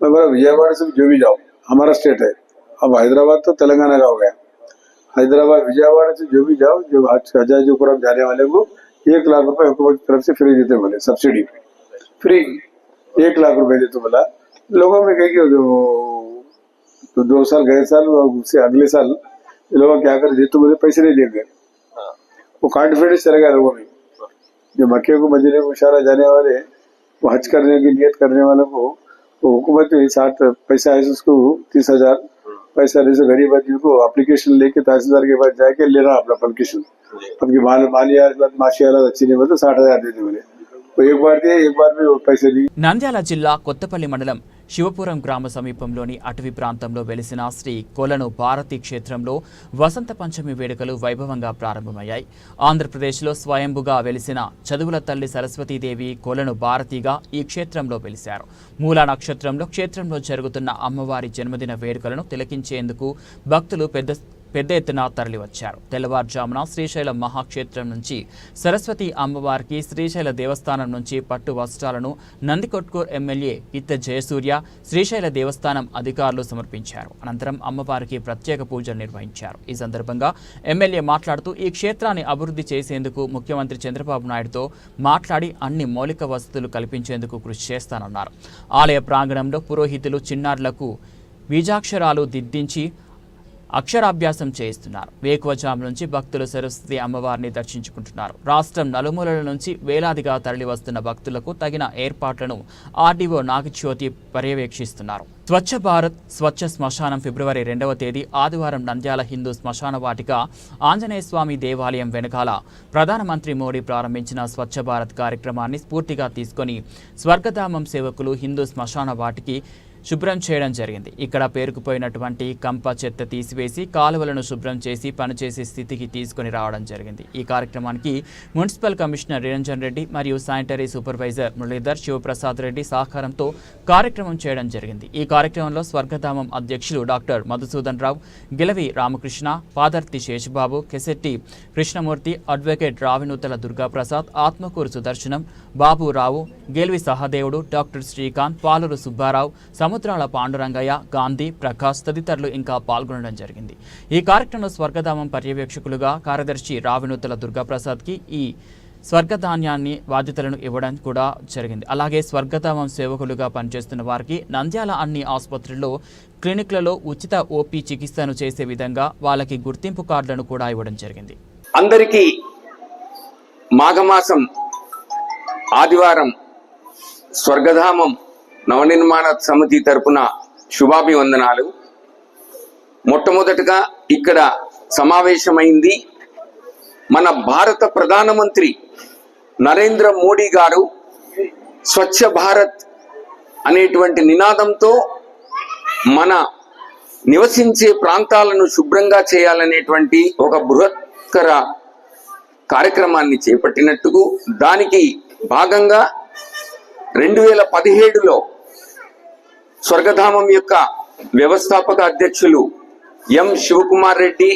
मैं बोला विजयवाड़ा से जो भी जाओ हमारा स्टेट है, अब हैदराबाद तो तेलंगाना का हो गया। हैदराबाद विजयवाड़ा से जो भी जाओ, जो हजाजुपुरम जाने वाले को 1 लाख रुपए हुकूमत की तरफ से फ्री देते बोले, सब्सिडी फ्री 1 लाख रुपए देते बोला। लोगों में कहे तो 2 साल गए साल उससे अगले साल लोग क्या कर देते बोले पैसे नहीं देंगे। वो कॉन्फिडेंस चले गया लोगों में। जो मक्के को मदीने को इशारा जाने वाले वो हज करने की नियत करने वालों को वो हुकूमत में 60 पैसा है उसको 30,000 पैसा जैसे गरीब आदमी को एप्लीकेशन लेके तहसीलदार के पास जाके लेना अपना एप्लीकेशन। आपकी माशी हालत अच्छी नहीं बोलते 60,000 देते बोले, तो एक बार दिए एक बार भी वो पैसे दिए। నంద్యాల జిల్లా కొత్తపల్లి మండలం శివపురం గ్రామ సమీపంలోని అటవీ ప్రాంతంలో వెలిసిన శ్రీ కొలను భారతి క్షేత్రంలో వసంత పంచమి వేడుకలు వైభవంగా ప్రారంభమయ్యాయి. ఆంధ్రప్రదేశ్లో స్వయంభుగా వెలిసిన చదువుల తల్లి సరస్వతీదేవి కొలను భారతిగా ఈ క్షేత్రంలో వెలిశారు. మూలా నక్షత్రంలో క్షేత్రంలో జరుగుతున్న అమ్మవారి జన్మదిన వేడుకలను తిలకించేందుకు భక్తులు పెద్ద ఎత్తున తరలివచ్చారు. తెల్లవారుజామున శ్రీశైలం మహాక్షేత్రం నుంచి సరస్వతి అమ్మవారికి శ్రీశైల దేవస్థానం నుంచి పట్టు వస్త్రాలను నందికొట్కూర్ ఎమ్మెల్యే ఇత్త జయసూర్య శ్రీశైల దేవస్థానం అధికారులు సమర్పించారు. అనంతరం అమ్మవారికి ప్రత్యేక పూజలు నిర్వహించారు. ఈ సందర్భంగా ఎమ్మెల్యే మాట్లాడుతూ ఈ క్షేత్రాన్ని అభివృద్ధి చేసేందుకు ముఖ్యమంత్రి చంద్రబాబు నాయుడుతో మాట్లాడి అన్ని మౌలిక వసతులు కల్పించేందుకు కృషి చేస్తానన్నారు. ఆలయ ప్రాంగణంలో పురోహితులు చిన్నారులకు బీజాక్షరాలు దిద్దించి అక్షరాభ్యాసం చేయిస్తున్నారు. వేకువజాము నుంచి భక్తులు సరస్వతి అమ్మవారిని దర్శించుకుంటున్నారు. రాష్ట్రం నలుమూలల నుంచి వేలాదిగా తరలి వస్తున్న భక్తులకు తగిన ఏర్పాట్లను ఆర్డీఓ నాగజ్యోతి పర్యవేక్షిస్తున్నారు. స్వచ్ఛ భారత్ స్వచ్ఛ శ్మశానం ఫిబ్రవరి 2వ తేదీ ఆదివారం నంద్యాల హిందూ శ్మశాన వాటిక ఆంజనేయ స్వామి దేవాలయం వెనకాల ప్రధానమంత్రి మోడీ ప్రారంభించిన స్వచ్ఛ భారత్ కార్యక్రమాన్ని స్ఫూర్తిగా తీసుకొని స్వర్గధామం సేవకులు హిందూ శ్మశాన వాటికి శుభ్రం చేయడం జరిగింది. ఇక్కడ పేరుకుపోయినటువంటి కంప చెత్త తీసివేసి కాలువలను శుభ్రం చేసి పనిచేసే స్థితికి తీసుకుని రావడం జరిగింది. ఈ కార్యక్రమానికి మున్సిపల్ కమిషనర్ నిరంజన్ రెడ్డి మరియు శానిటరీ సూపర్వైజర్ మురళీధర్ శివప్రసాద్ రెడ్డి సహకారంతో కార్యక్రమం చేయడం జరిగింది. ఈ కార్యక్రమంలో స్వర్గధామం అధ్యక్షులు డాక్టర్ మధుసూదన్ రావు, గిలవి రామకృష్ణ, పాదర్తి శేషబాబు, కెసెట్టి కృష్ణమూర్తి, అడ్వకేట్ రావినూతల దుర్గాప్రసాద్, ఆత్మకూరు సుదర్శనం, బాబురావు, గెల్వి సహదేవుడు, డాక్టర్ శ్రీకాంత్, పాలూరు సుబ్బారావు, సముద్రాల పాండురంగయ్య, గాంధీ, ప్రకాష్ తదితరులు ఇంకా పాల్గొనడం జరిగింది. ఈ కార్యక్రమంలో స్వర్గధామం పర్యవేక్షకులుగా కార్యదర్శి రావినూతల దుర్గాప్రసాద్కి ఈ స్వర్గధాన్యాన్ని బాధ్యతలను ఇవ్వడం కూడా జరిగింది. అలాగే స్వర్గధామం సేవకులుగా పనిచేస్తున్న వారికి నంద్యాల అన్ని ఆసుపత్రుల్లో, క్లినిక్లలో ఉచిత ఓపీ చికిత్సను చేసే విధంగా వాళ్ళకి గుర్తింపు కార్డులను కూడా ఇవ్వడం జరిగింది. అందరికీ మాఘమాసం ఆదివారం స్వర్గధామం నవనిర్మాణ సమితి తరపున శుభాభివందనాలు. మొట్టమొదటగా ఇక్కడ సమావేశమైంది మన భారత ప్రధానమంత్రి నరేంద్ర మోడీ గారు స్వచ్ఛ భారత్ అనేటువంటి నినాదంతో మన నివసించే ప్రాంతాలను శుభ్రంగా చేయాలనేటువంటి ఒక బృహత్కర కార్యక్రమాన్ని చేపట్టినట్టుకు దానికి భాగంగా 2017లో స్వర్గధామం యొక్క వ్యవస్థాపక అధ్యక్షులు M Sivakumar Reddy,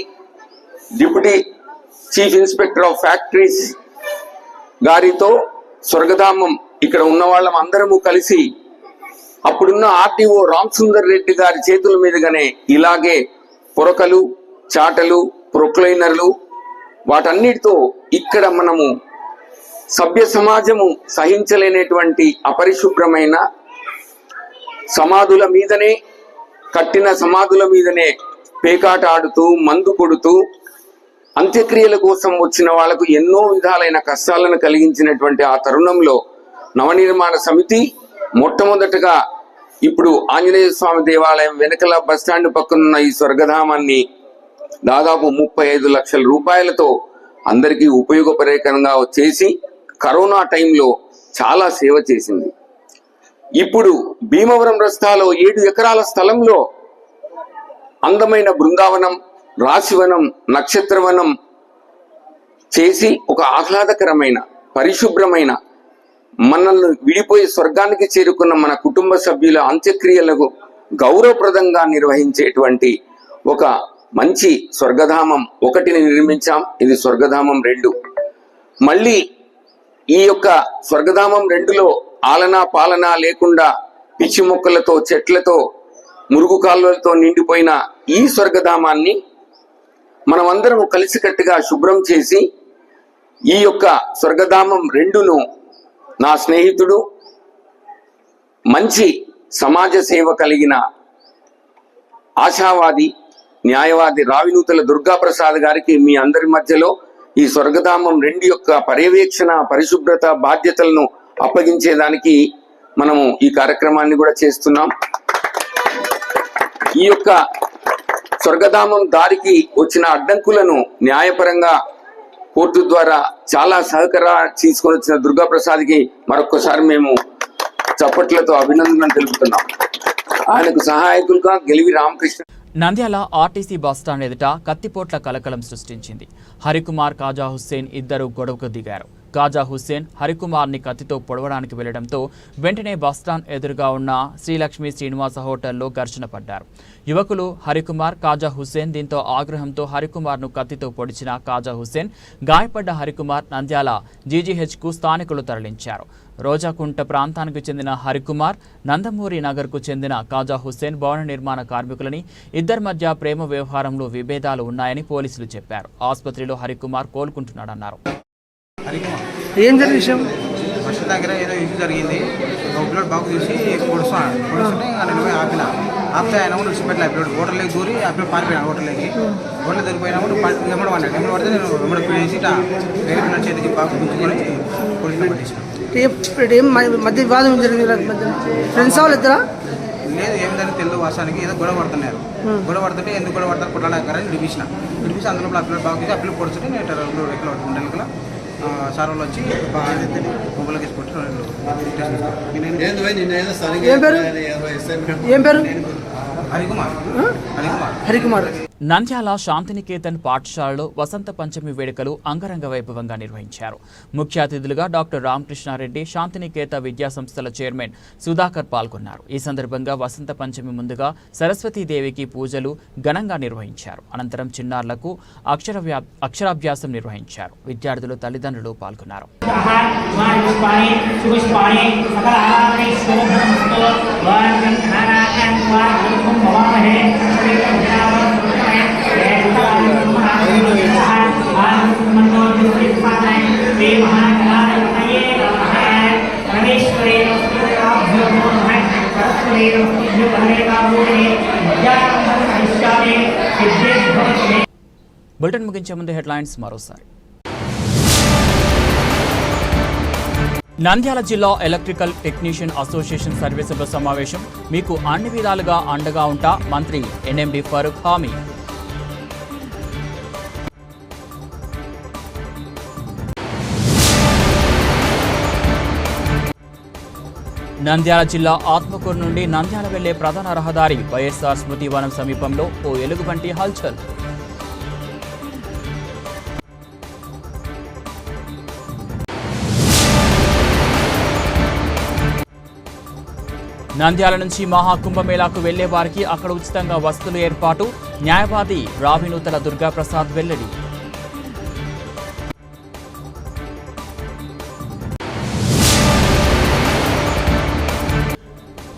deputy chief inspector of factories గారితో స్వర్గధామం ఇక్కడ ఉన్న వాళ్ళం అందరము కలిసి అప్పుడున్న ఆర్టీఓ రామ్ సుందర్ రెడ్డి గారి చేతుల మీదుగానే ఇలాగే పొరకలు, చాటలు, ప్రొక్లైనర్లు వాటన్నిటితో ఇక్కడ మనము సభ్య సమాజము సహించలేనటువంటి అపరిశుభ్రమైన సమాధుల మీదనే, కట్టిన సమాధుల మీదనే పేకాట ఆడుతూ, మందు కొడుతూ అంత్యక్రియల కోసం వచ్చిన వాళ్లకు ఎన్నో విధాలైన కష్టాలను కలిగించినటువంటి ఆ తరుణంలో నవనిర్మాణ సమితి మొట్టమొదటగా ఇప్పుడు ఆంజనేయ స్వామి దేవాలయం వెనకల బస్టాండ్ పక్కనున్న ఈ స్వర్గధామాన్ని దాదాపు 35 లక్షల రూపాయలతో అందరికీ ఉపయోగపరేకంగా చేసి కరోనా టైంలో చాలా సేవ చేసింది. ఇప్పుడు భీమవరం రస్తాలో 7 ఎకరాల స్థలంలో అందమైన బృందావనం, రాశివనం, నక్షత్రవనం చేసి ఒక ఆహ్లాదకరమైన, పరిశుభ్రమైన, మనల్ని విడిపోయి స్వర్గానికి చేరుకున్న మన కుటుంబ సభ్యుల అంత్యక్రియలకు గౌరవప్రదంగా నిర్వహించేటువంటి ఒక మంచి స్వర్గధామం ఒకటిని నిర్మించాం. ఇది స్వర్గధామం 2. మళ్ళీ ఈ యొక్క స్వర్గధామం 2లో ఆలనా పాలనా లేకుండా పిచ్చి మొక్కలతో, చెట్లతో, మురుగు కాలువలతో నిండిపోయిన ఈ స్వర్గధామాన్ని మనమందరం కలిసికట్టుగా శుభ్రం చేసి ఈ యొక్క స్వర్గధామం 2ను నా స్నేహితుడు, మంచి సమాజ సేవ కలిగిన ఆశావాది, న్యాయవాది రావినూతల దుర్గాప్రసాద్ గారికి మీ అందరి మధ్యలో ఈ స్వర్గధామం 2 యొక్క పర్యవేక్షణ, పరిశుభ్రత బాధ్యతలను అప్పగించేదానికి మనము ఈ కార్యక్రమాన్ని కూడా చేస్తున్నాం. ఈ యొక్క స్వర్గధామం దారికి వచ్చిన అడ్డంకులను న్యాయపరంగా కోర్టు ద్వారా చాలా తీసుకొని వచ్చిన దుర్గాప్రసాద్కి మరొకసారి మేము చప్పట్లతో అభినందనలు తెలుపుతున్నాం. ఆయనకు సహాయకులుగా గెలివి రామకృష్ణ. నంద్యాల ఆర్టీసీ బస్టాండ్ ఎదుట కత్తిపోట్ల కలకలం సృష్టించింది. హరికుమార్, కాజా హుస్సేన్ ఇద్దరు గొడవకు దిగారు. కాజా హుస్సేన్ హరికుమార్ని కత్తితో పొడవడానికి వెళ్లడంతో వెంటనే బస్టాండ్ ఎదురుగా ఉన్న శ్రీలక్ష్మి శ్రీనివాస హోటల్లో ఘర్షణ పడ్డారు. యువకులు హరికుమార్, కాజా హుస్సేన్. దీంతో ఆగ్రహంతో హరికుమార్ను కత్తితో పొడిచిన కాజా హుస్సేన్, గాయపడ్డ హరికుమార్ నంద్యాల జీజీహెచ్కు స్థానికులు తరలించారు. రోజాకుంట ప్రాంతానికి చెందిన హరికుమార్, నందమూరి నగర్కు చెందిన కాజా హుస్సేన్ భవన నిర్మాణ కార్మికులని, ఇద్దరి మధ్య ప్రేమ వ్యవహారంలో విభేదాలు ఉన్నాయని పోలీసులు చెప్పారు. ఆసుపత్రిలో హరికుమార్ కోలుకుంటున్నాడన్నారు. ఏం జరిగిన విషయం? ఫస్ట్ దగ్గర ఏదో ఇష్యూ జరిగింది. ఒక పిల్లడు బాగు తీసి పొడుస్తుంటే నేను పోయి ఆపితే ఆయన కూడా విడిచిపెట్టలే. పిల్లడు హోటల్లోకి దూరి ఆ పిల్లడు పారిపోయాను. హోటల్లోకి దూరిపోయినప్పుడు ఎమ్మడం అన్నాడు. ఎమ్మడం పడితే నేను ఎమ్మడం వేసి వేరే పిల్లల చేతికి బాగు గుంజుకొని పోలీసులు పట్టించాను. మధ్య వివాదం జరిగింది. ఫ్రెండ్స్ వాళ్ళు ఇద్దరా? లేదు, ఏమిటని తెలియదు. వాసానికి ఏదో గొడవ పడుతున్నారు. గొడవ పడుతుంటే ఎందుకు గొడవ పడతారు కొట్లాడాకరని విడిపించి అందులో ఆ పిల్లలు బాగు చేసి ఆ పిల్లలు పొడుతుంటే నేను ఎక్కడ ఉండేకల సార్ వాళ్ళు వచ్చి మొబైల్కి వేసుకుంటే ఏం పేరు? హరికుమార్. నంద్యాల శాంతినికేతన్ పాఠశాలలో వసంత పంచమి వేడుకలు అంగరంగ వైభవంగా నిర్వహించారు. ముఖ్య అతిథులుగా డాక్టర్ రామకృష్ణారెడ్డి, శాంతినికేత విద్యాసంస్థల చైర్మన్ సుధాకర్ పాల్గొన్నారు. ఈ సందర్భంగా వసంత పంచమి ముందుగా సరస్వతీదేవికి పూజలు ఘనంగా నిర్వహించారు. అనంతరం చిన్నారులకు అక్షరాభ్యాసం నిర్వహించారు. విద్యార్థులు, తల్లిదండ్రులు పాల్గొన్నారు. బులెటిన్ ముగించే ముందు హెడ్లైన్స్ మరోసారి. నంద్యాల జిల్లా ఎలక్ట్రికల్ టెక్నీషియన్ అసోసియేషన్ సర్వీసభ సమావేశం. మీకు అన్ని విధాలుగా అండగా ఉంటా మంత్రి ఎన్ఎండి ఫరూక్ హామీ. నంద్యాల జిల్లా ఆత్మకూరు నుండి నంద్యాల వెళ్లే ప్రధాన రహదారి వైఎస్ఆర్ స్మృతి వనం సమీపంలో ఓ ఎలుగుబంటి హల్చల్. నంద్యాల నుంచి మహాకుంభమేళాకు వెళ్లే వారికి అక్కడ ఉచితంగా వసతులు ఏర్పాటు. న్యాయవాది రావినూతల దుర్గాప్రసాద్ వెల్లడి.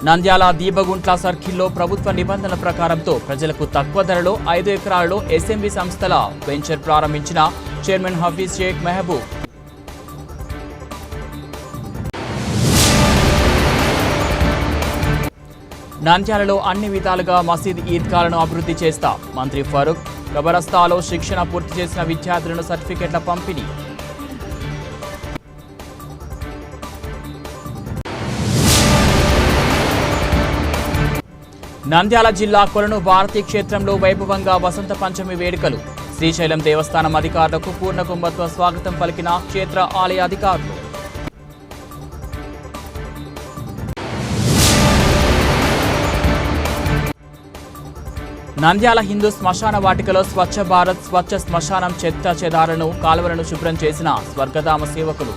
నంద్యాల దీపగుంట్ల సర్కిల్లో ప్రభుత్వ నిబంధనల ప్రకారంతో ప్రజలకు తక్కువ ధరలో 5 ఎకరాలలో ఎస్ఎంబి సంస్థల వెంచర్ ప్రారంభించిన చైర్మన్ హఫీజ్ షేక్ మెహబూబ్. నంద్యాలలో అన్ని విధాలుగా మసీద్ ఈద్గాలను అభివృద్ధి చేస్తా మంత్రి ఫరూక్. కబరస్తాలో శిక్షణ పూర్తి చేసిన విద్యార్థులను సర్టిఫికెట్ల పంపిణీ. నంద్యాల జిల్లా కొలను భారతీ క్షేత్రంలో వైభవంగా వసంత పంచమి వేడుకలు. శ్రీశైలం దేవస్థానం అధికారులకు పూర్ణ కుంభత్వ స్వాగతం పలికిన క్షేత్ర ఆలయ అధికారులు. నంద్యాల హిందూ శ్మశాన వాటికలో స్వచ్ఛ భారత్ స్వచ్ఛ శ్మశానం చెత్త చెదాలను కాలువలను శుభ్రం చేసిన స్వర్గధామ సేవకులు.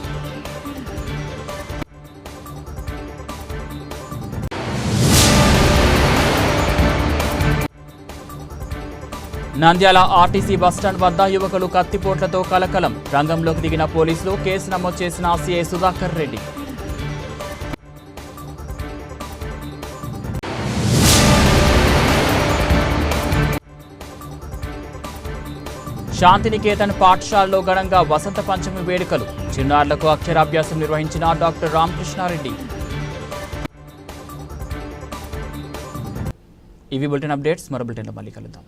నంద్యాల ఆర్టీసీ బస్టాండ్ వద్ద యువకులు కత్తిపోట్లతో కలకలం. రంగంలోకి దిగిన పోలీసులు. కేసు నమోదు చేసిన సిఐ సుధాకర్ రెడ్డి. శాంతినికేతన్ పాఠశాలలో ఘనంగా వసంత పంచమి వేడుకలు. చిన్నారులకు అక్షరాభ్యాసం నిర్వహించిన డాక్టర్ రామకృష్ణారెడ్డి. ఇవి బులెటిన్ అప్డేట్స్. మరో బులెటిన్లో మళ్ళీ కలుద్దాం.